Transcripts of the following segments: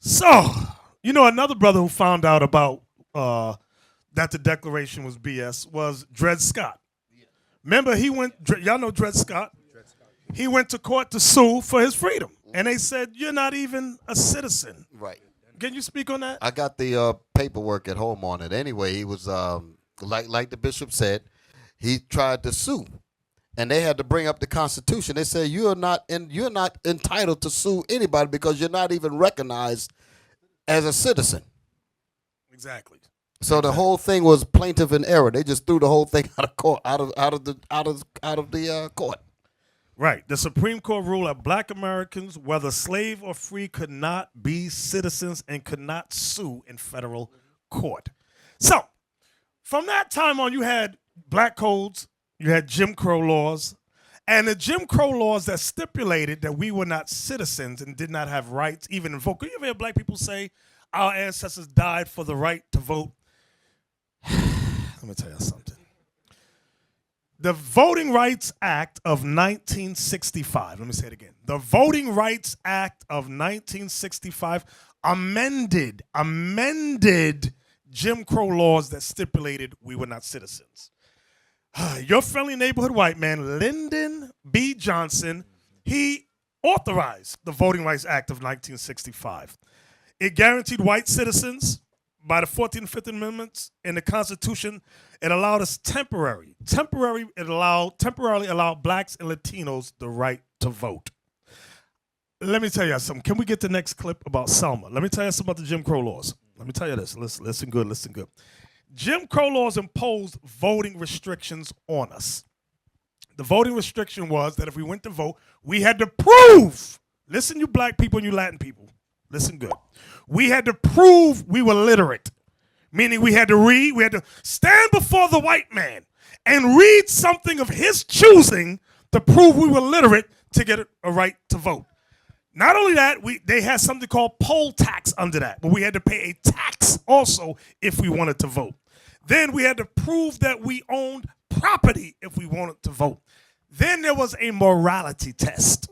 So, another brother who found out about that the Declaration was BS was Dred Scott. Remember, y'all know Dred Scott? He went to court to sue for his freedom. And they said, you're not even a citizen. Right. Can you speak on that? I got the paperwork at home on it. Anyway, he was like the bishop said, he tried to sue, and they had to bring up the Constitution. They said you're not entitled to sue anybody because you're not even recognized as a citizen. Exactly. So the whole thing was plaintiff in error. They just threw the whole thing out of court, out of the court. Right. The Supreme Court ruled that black Americans, whether slave or free, could not be citizens and could not sue in federal court. So, from that time on, you had black codes, you had Jim Crow laws, and the Jim Crow laws that stipulated that we were not citizens and did not have rights, even in vote. Can you ever hear black people say our ancestors died for the right to vote? Let me tell you something. The Voting Rights Act of 1965, let me say it again. The Voting Rights Act of 1965 amended Jim Crow laws that stipulated we were not citizens. Your friendly neighborhood white man, Lyndon B. Johnson, he authorized the Voting Rights Act of 1965. It guaranteed white citizens by the 14th and 15th Amendments in the Constitution. It allowed us temporarily allowed blacks and Latinos the right to vote. Let me tell you something. Can we get the next clip about Selma? Let me tell you something about the Jim Crow laws. Let me tell you this. Listen good. Jim Crow laws imposed voting restrictions on us. The voting restriction was that if we went to vote, we had to prove, listen, you black people and you Latin people, listen good. We had to prove we were literate, meaning we had to read, we had to stand before the white man and read something of his choosing to prove we were literate to get a right to vote. Not only that, they had something called poll tax under that, but we had to pay a tax also if we wanted to vote. Then we had to prove that we owned property if we wanted to vote. Then there was a morality test.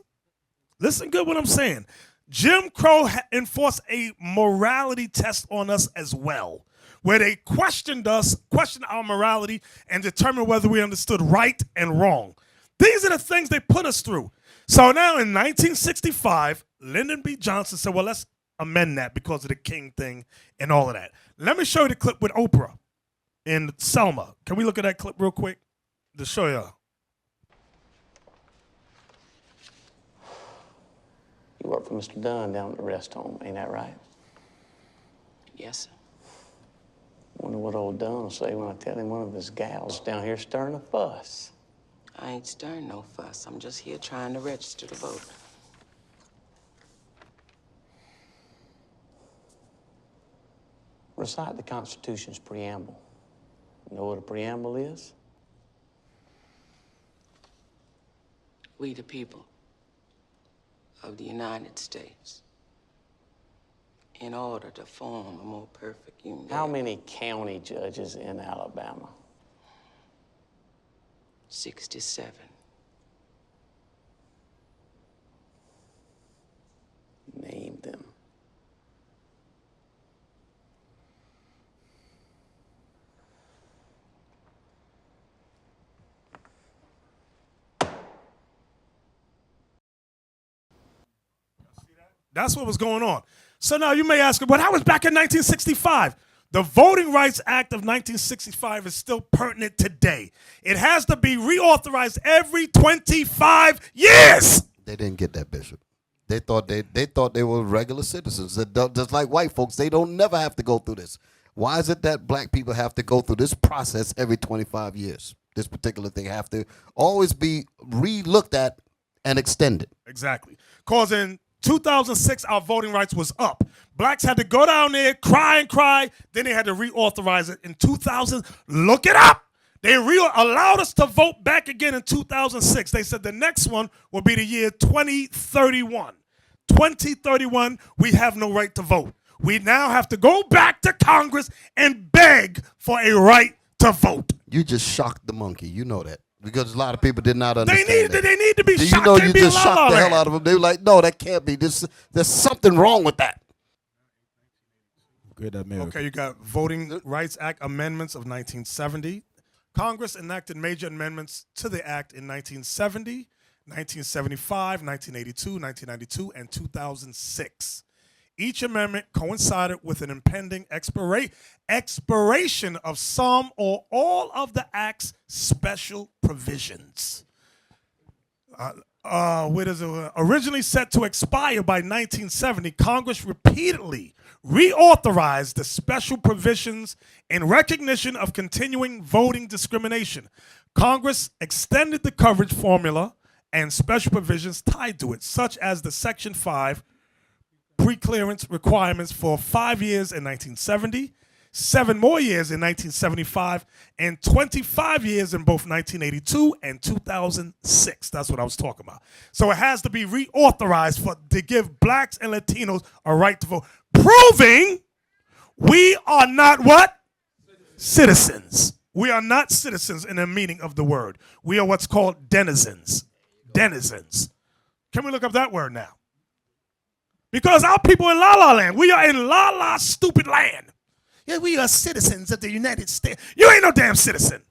Listen good what I'm saying. Jim Crow enforced a morality test on us as well, where they questioned our morality, and determined whether we understood right and wrong. These are the things they put us through. So now in 1965, Lyndon B. Johnson said, well, let's amend that because of the King thing and all of that. Let me show you the clip with Oprah in Selma. Can we look at that clip real quick to show you? You work for Mr. Dunn down at the rest home, ain't that right? Yes, sir. Wonder what old Dunn will say when I tell him one of his gals down here stirring a fuss. I ain't stirring no fuss. I'm just here trying to register to vote. Recite the Constitution's preamble. You know what a preamble is? We the people of the United States, in order to form a more perfect union. How many county judges in Alabama? 67. Name them. That's what was going on. So now you may ask, well, that was back in 1965. The Voting Rights Act of 1965 is still pertinent today. It has to be reauthorized every 25 years. They didn't get that, Bishop. They thought they were regular citizens. Just like white folks, they don't never have to go through this. Why is it that black people have to go through this process every 25 years? This particular thing have to always be re-looked at and extended. Exactly. Because in 2006, our voting rights was up. Blacks had to go down there, cry and cry. Then they had to reauthorize it in 2000. Look it up. They allowed us to vote back again in 2006. They said the next one will be the year 2031. 2031, we have no right to vote. We now have to go back to Congress and beg for a right to vote. You just shocked the monkey. You know that. Because a lot of people did not understand They need to be Do shocked. you know Can't you be just allowed shocked the that. hell out of them? They were like, no, that can't be. There's something wrong with that. Great America. Okay, you got Voting Rights Act amendments of 1970. Congress enacted major amendments to the act in 1970, 1975, 1982, 1992, and 2006. Each amendment coincided with an impending expiration of some or all of the act's special provisions. Originally set to expire by 1970, Congress repeatedly reauthorized the special provisions in recognition of continuing voting discrimination. Congress extended the coverage formula and special provisions tied to it, such as the Section 5 pre-clearance requirements for 5 years in 1970, 7 more years in 1975, and 25 years in both 1982 and 2006. That's what I was talking about. So it has to be reauthorized to give blacks and Latinos a right to vote, proving we are not what? Citizens. We are not citizens in the meaning of the word. We are what's called denizens. Denizens. Can we look up that word now? Because our people in La La Land, we are in La La stupid land. Yeah, we are citizens of the United States. You ain't no damn citizen.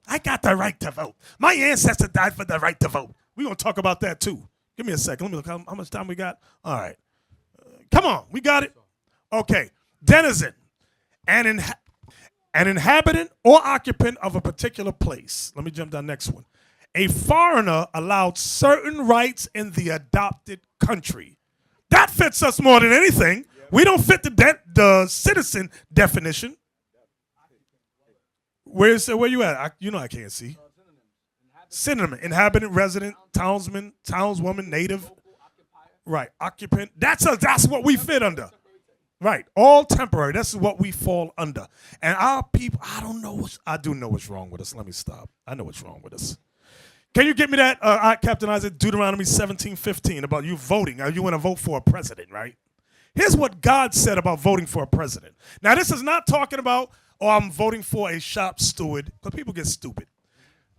I got the right to vote. My ancestors died for the right to vote. We're going to talk about that too. Give me a second. Let me look how much time we got. All right. Come on. We got it. Okay. Denizen. An inhabitant or occupant of a particular place. Let me jump down next one. A foreigner allowed certain rights in the adopted country. That fits us more than anything. We don't fit the citizen definition. Where you at? I can't see. Synonym: inhabitant, resident, townsman, townswoman, native. Right, occupant. That's what we fit under. Right, all temporary. That's what we fall under. And our people, I do know what's wrong with us. Let me stop. I know what's wrong with us. Can you get me that, Captain Isaac, Deuteronomy 17:15 about you voting? You want to vote for a president, right? Here's what God said about voting for a president. Now, this is not talking about, I'm voting for a shop steward, because people get stupid.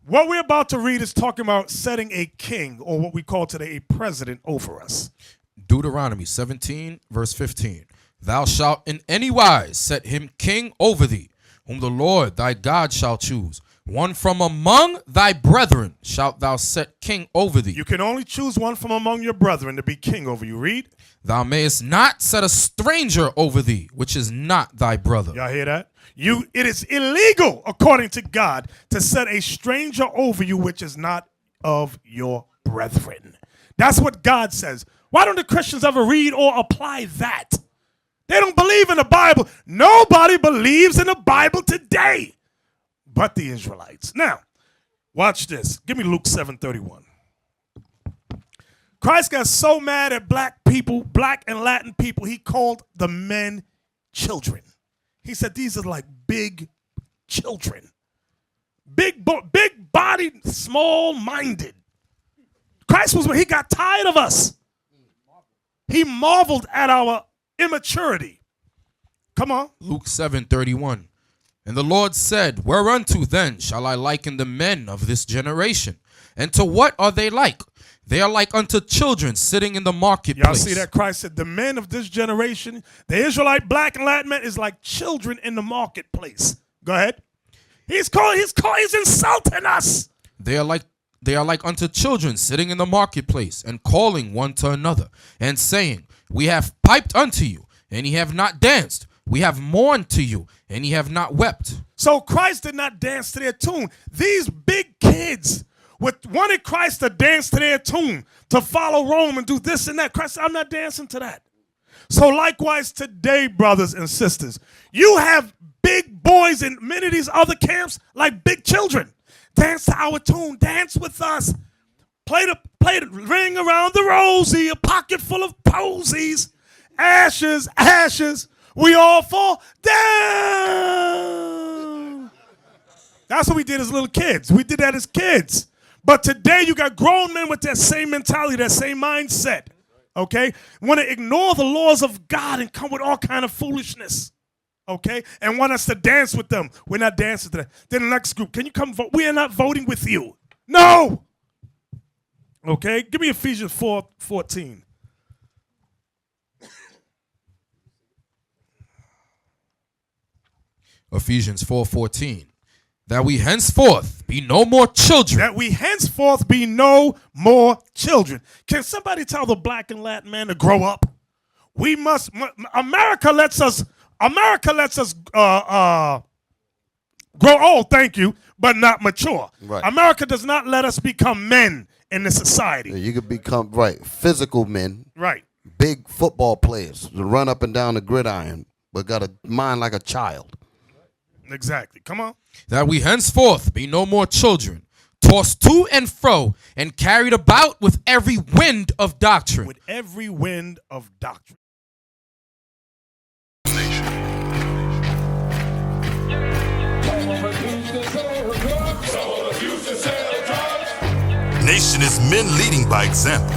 What we're about to read is talking about setting a king, or what we call today a president, over us. Deuteronomy 17, verse 15. Thou shalt in any wise set him king over thee, whom the Lord thy God shall choose. One from among thy brethren shalt thou set king over thee. You can only choose one from among your brethren to be king over you. Read. Thou mayest not set a stranger over thee, which is not thy brother. Y'all hear that? It is illegal, according to God, to set a stranger over you, which is not of your brethren. That's what God says. Why don't the Christians ever read or apply that? They don't believe in the Bible. Nobody believes in the Bible today but the Israelites. Now, watch this. Give me Luke 7:31. Christ got so mad at black people, black and Latin people, he called the men children. He said these are like big children. Big bodied, small-minded. Christ he got tired of us. He marveled at our immaturity. Come on. Luke 7:31. And the Lord said, whereunto then shall I liken the men of this generation? And to what are they like? They are like unto children sitting in the marketplace. Y'all see that? Christ said the men of this generation, the Israelite, black and Latin men, is like children in the marketplace. Go ahead. He's insulting us. They are like unto children sitting in the marketplace, and calling one to another, and saying, we have piped unto you, and ye have not danced. We have mourned to you, and ye have not wept. So Christ did not dance to their tune. These big kids wanted Christ to dance to their tune, to follow Rome and do this and that. Christ said, I'm not dancing to that. So likewise today, brothers and sisters, you have big boys in many of these other camps like big children. Dance to our tune. Dance with us. Play the ring around the rosy, a pocket full of posies. Ashes, ashes. We all fall down. That's what we did as little kids. We did that as kids. But today you got grown men with that same mentality, that same mindset. Okay? Want to ignore the laws of God and come with all kind of foolishness. Okay? And want us to dance with them. We're not dancing to that. Then the next group, can you come vote? We are not voting with you. No! Okay? Give me Ephesians 4:14. Ephesians 4:14. That we henceforth be no more children. That we henceforth be no more children. Can somebody tell the black and Latin man to grow up? We must. America lets us grow old. Thank you, but not mature. Right. America does not let us become men in this society. You could become physical men, Right. big football players to run up and down the gridiron, but got a mind like a child. Exactly. Come on. That we henceforth be no more children, tossed to and fro, and carried about with every wind of doctrine. With every wind of doctrine. Nation is men leading by example.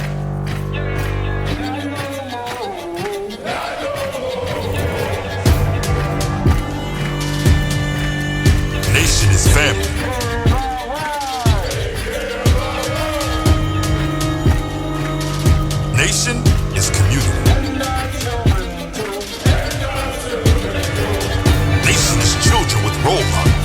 Nation is family. Nation is community. Nation is children with role models.